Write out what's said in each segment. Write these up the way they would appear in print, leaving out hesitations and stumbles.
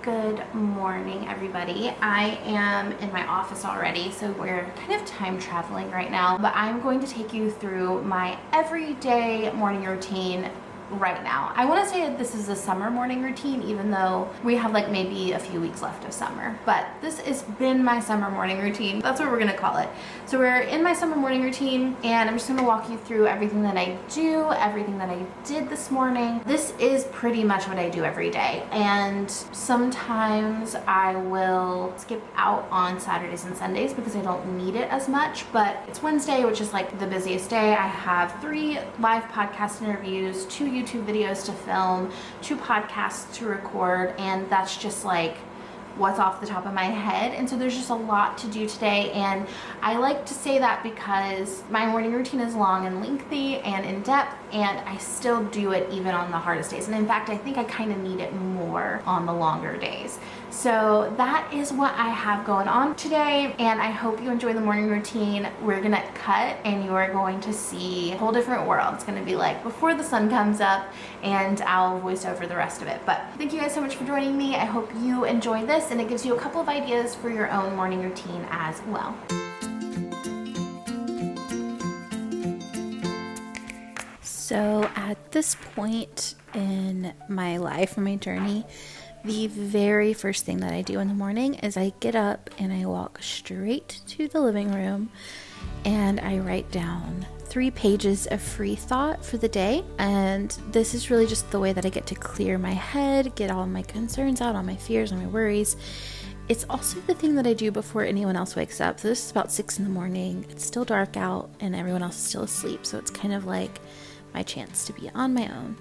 Good morning, everybody. I am in my office already, so we're kind of time traveling right now, but I'm going to take you through my everyday morning routine right now. I want to say this is a summer morning routine, even though we have like maybe a few weeks left of summer, but this has been my summer morning routine. That's what we're going to call it. So we're in my summer morning routine, and I'm just going to walk you through everything that I do, everything that I did this morning. This is pretty much what I do every day, and sometimes I will skip out on Saturdays and Sundays because I don't need it as much, but it's Wednesday, which is like the busiest day. I have 3 live podcast interviews, 2 YouTube videos to film, 2 podcasts to record, and that's just like what's off the top of my head. And so there's just a lot to do today, and I like to say that because my morning routine is long and lengthy and in depth, and I still do it even on the hardest days. And in fact, I think I kind of need it more on the longer days. So that is what I have going on today, and I hope you enjoy the morning routine. We're gonna cut, and you are going to see a whole different world. It's gonna be like before the sun comes up, and I'll voice over the rest of it. But thank you guys so much for joining me. I hope you enjoy this, and it gives you a couple of ideas for your own morning routine as well. So at this point in my life, in my journey, the very first thing that I do in the morning is I get up and I walk straight to the living room and I write down 3 pages of free thought for the day. And this is really just the way that I get to clear my head, get all my concerns out, all my fears and my worries. It's also the thing that I do before anyone else wakes up. So this is about 6 in the morning. It's still dark out and everyone else is still asleep. So it's kind of like my chance to be on my own.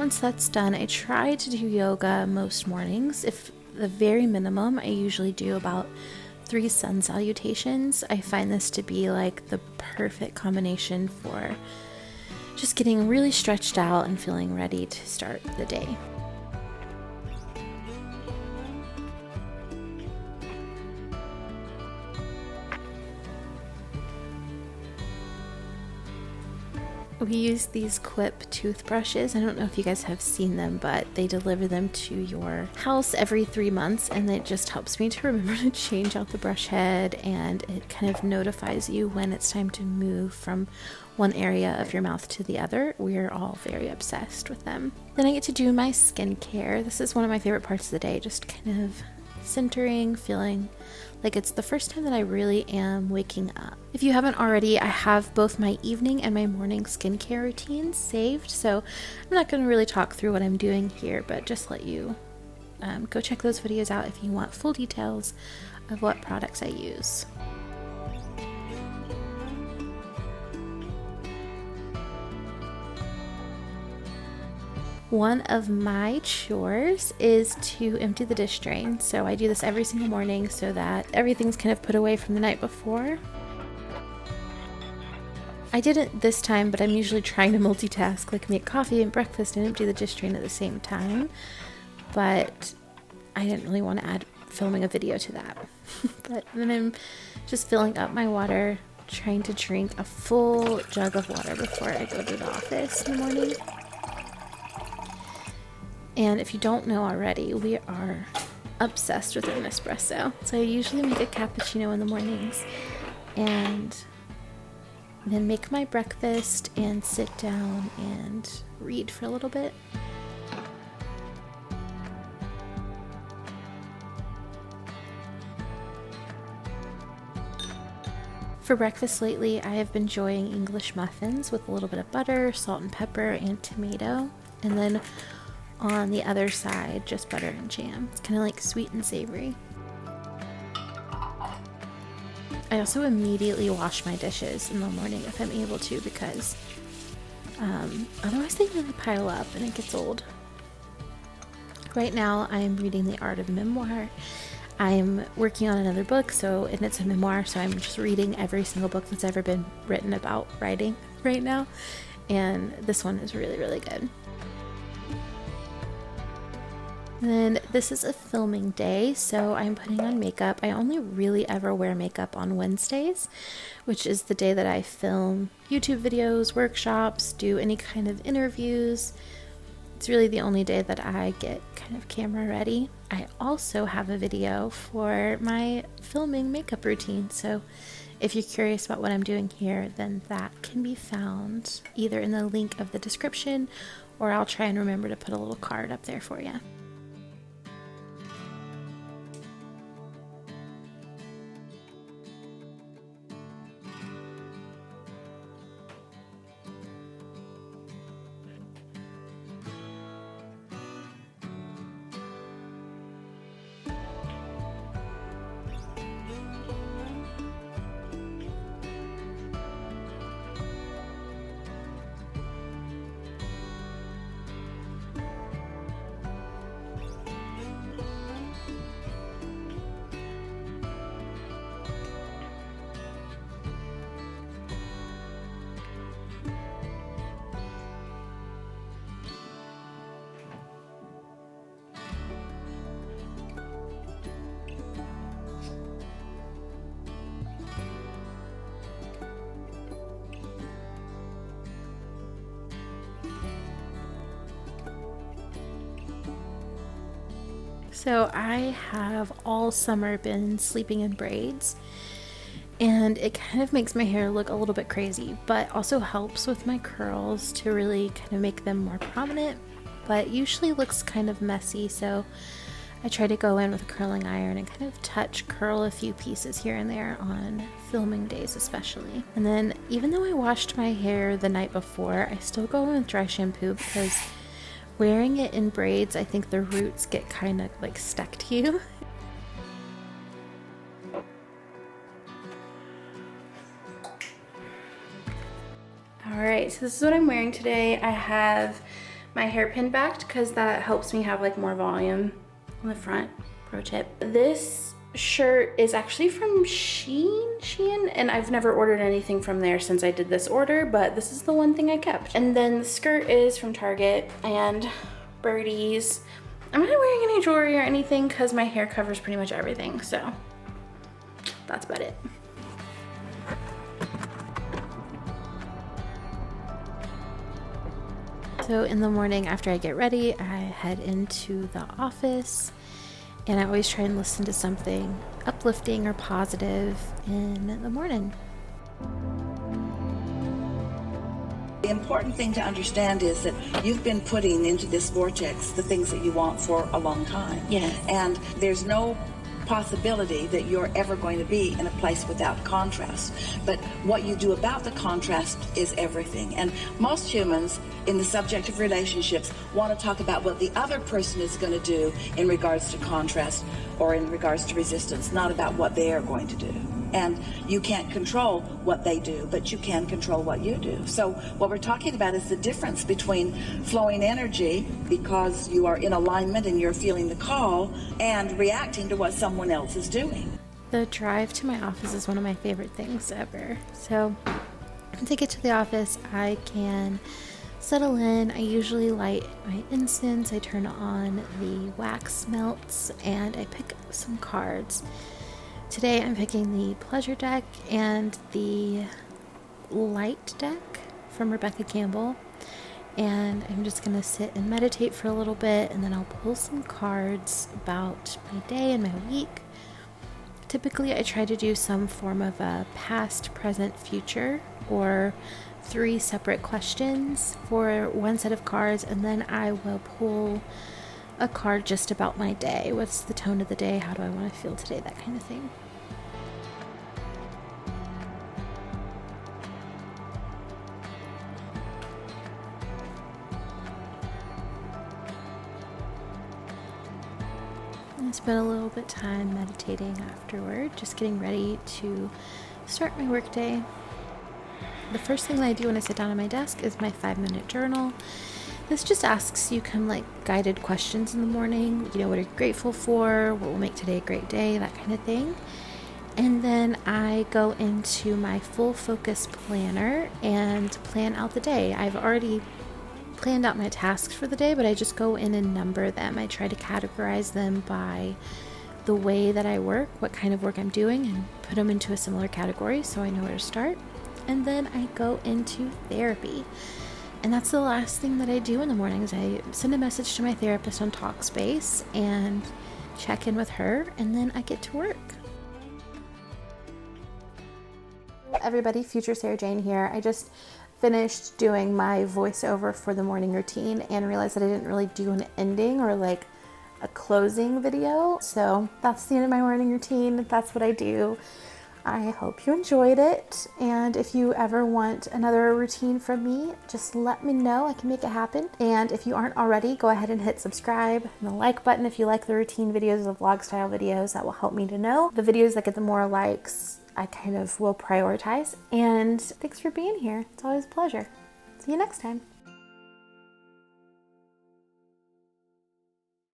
Once that's done, I try to do yoga most mornings. If the very minimum, I usually do about 3 sun salutations. I find this to be like the perfect combination for just getting really stretched out and feeling ready to start the day. We use these Quip toothbrushes. I don't know if you guys have seen them, but they deliver them to your house every 3 months, and it just helps me to remember to change out the brush head, and it kind of notifies you when it's time to move from one area of your mouth to the other. We're all very obsessed with them. Then I get to do my skincare. This is one of my favorite parts of the day, just kind of centering, feeling like it's the first time that I really am waking up. If you haven't already, I have both my evening and my morning skincare routines saved, so I'm not going to really talk through what I'm doing here, but just let you go check those videos out if you want full details of what products I use. One of my chores is to empty the dish drain. So I do this every single morning so that everything's kind of put away from the night before. I didn't this time, but I'm usually trying to multitask, like make coffee and breakfast and empty the dish drain at the same time. But I didn't really want to add filming a video to that. But then I'm just filling up my water, trying to drink a full jug of water before I go to the office in the morning. And if you don't know already, we are obsessed with an espresso. So I usually make a cappuccino in the mornings and then make my breakfast and sit down and read for a little bit. For breakfast lately, I have been enjoying English muffins with a little bit of butter, salt and pepper, and tomato. And then on the other side, just butter and jam. It's kind of like sweet and savory. I also immediately wash my dishes in the morning if I'm able to, because otherwise they really pile up and it gets old. Right now I'm reading The Art of Memoir. I'm working on another book, and it's a memoir, so I'm just reading every single book that's ever been written about writing right now, and this one is really, really good. Then this is a filming day, so I'm putting on makeup. I only really ever wear makeup on Wednesdays, which is the day that I film YouTube videos, workshops, do any kind of interviews. It's really the only day that I get kind of camera ready. I also have a video for my filming makeup routine, so if you're curious about what I'm doing here, then that can be found either in the link of the description, or I'll try and remember to put a little card up there for you. So I have all summer been sleeping in braids, and it kind of makes my hair look a little bit crazy, but also helps with my curls to really kind of make them more prominent, but usually looks kind of messy. So I try to go in with a curling iron and kind of touch curl a few pieces here and there on filming days especially. And then even though I washed my hair the night before, I still go in with dry shampoo because wearing it in braids, I think the roots get kind of like stuck to you. Alright, so this is what I'm wearing today. I have my hair pinned back because that helps me have like more volume on the front. Pro tip. This shirt is actually from Shein, and I've never ordered anything from there since I did this order, but this is the one thing I kept. And then the skirt is from Target and Birdies. I'm not wearing any jewelry or anything because my hair covers pretty much everything, so that's about it. So in the morning after I get ready, I head into the office. And I always try and listen to something uplifting or positive in the morning. The important thing to understand is that you've been putting into this vortex the things that you want for a long time. Yes. And there's no possibility that you're ever going to be in a place without contrast. But what you do about the contrast is everything. And most humans in the subject of relationships want to talk about what the other person is going to do in regards to contrast or in regards to resistance, not about what they are going to do. And you can't control what they do, but you can control what you do. So what we're talking about is the difference between flowing energy because you are in alignment and you're feeling the call, and reacting to what someone else is doing. The drive to my office is one of my favorite things ever. So to get to the office, I can settle in. I usually light my incense, I turn on the wax melts, and I pick up some cards. Today I'm picking the Pleasure deck and the Light deck from Rebecca Campbell, and I'm just going to sit and meditate for a little bit, and then I'll pull some cards about my day and my week. Typically I try to do some form of a past, present, future, or 3 separate questions for one set of cards, and then I will pull a card just about my day. What's the tone of the day? How do I want to feel today? That kind of thing. I spent a little bit of time meditating afterward, just getting ready to start my workday. The first thing that I do when I sit down at my desk is my 5-minute journal. This just asks you kind of like guided questions in the morning. You know, what are you grateful for? What will make today a great day? That kind of thing. And then I go into my full focus planner and plan out the day. I've already planned out my tasks for the day, but I just go in and number them. I try to categorize them by the way that I work, what kind of work I'm doing, and put them into a similar category so I know where to start. And then I go into therapy. And that's the last thing that I do in the mornings. I send a message to my therapist on Talkspace and check in with her, and then I get to work. Everybody, future Sarah Jane here. I just finished doing my voiceover for the morning routine and realized that I didn't really do an ending or like a closing video. So that's the end of my morning routine. That's what I do. I hope you enjoyed it. And if you ever want another routine from me, just let me know. I can make it happen. And if you aren't already, go ahead and hit subscribe and the like button if you like the routine videos, the vlog style videos. That will help me to know. The videos that get the more likes, I kind of will prioritize. And thanks for being here. It's always a pleasure. See you next time.